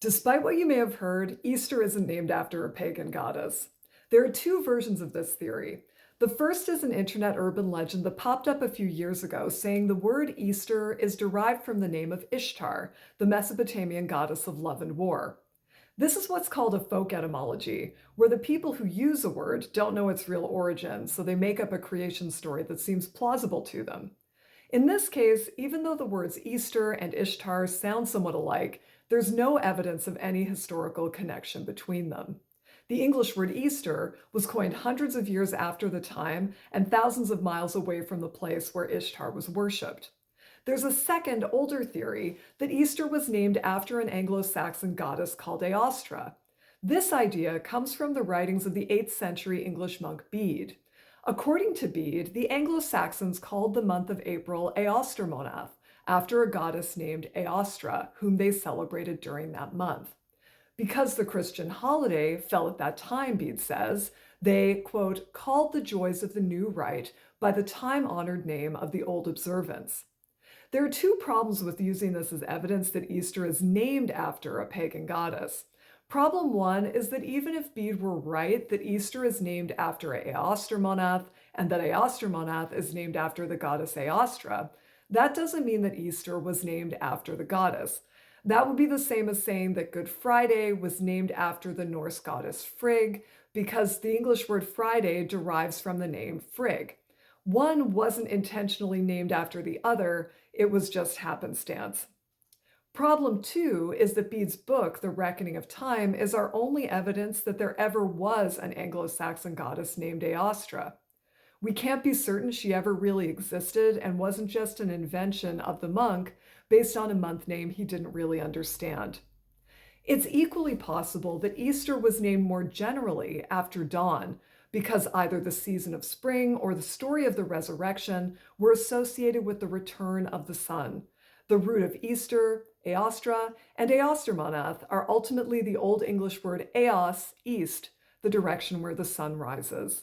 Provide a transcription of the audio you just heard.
Despite what you may have heard, Easter isn't named after a pagan goddess. There are two versions of this theory. The first is an internet urban legend that popped up a few years ago saying the word Easter is derived from the name of Ishtar, the Mesopotamian goddess of love and war. This is what's called a folk etymology, where the people who use a word don't know its real origin, so they make up a creation story that seems plausible to them. In this case, even though the words Easter and Ishtar sound somewhat alike, there's no evidence of any historical connection between them. The English word Easter was coined hundreds of years after the time and thousands of miles away from the place where Ishtar was worshipped. There's a second, older theory that Easter was named after an Anglo-Saxon goddess called Eostre. This idea comes from the writings of the 8th century English monk Bede. According to Bede, the Anglo-Saxons called the month of April Eoster after a goddess named Eostre, whom they celebrated during that month. Because the Christian holiday fell at that time, Bede says, they, quote, called the joys of the new rite by the time-honored name of the old observance. There are two problems with using this as evidence that Easter is named after a pagan goddess. Problem one is that even if Bede were right that Easter is named after Eoster and that Eoster is named after the goddess Eostre, that doesn't mean that Easter was named after the goddess. That would be the same as saying that Good Friday was named after the Norse goddess Frigg, because the English word Friday derives from the name Frigg. One wasn't intentionally named after the other, it was just happenstance. Problem two is that Bede's book, The Reckoning of Time, is our only evidence that there ever was an Anglo-Saxon goddess named Eostre. We can't be certain she ever really existed and wasn't just an invention of the monk based on a month name he didn't really understand. It's equally possible that Easter was named more generally after dawn, because either the season of spring or the story of the resurrection were associated with the return of the sun. The root of Easter, Eostre, and Eostermonath are ultimately the Old English word eos, east, the direction where the sun rises.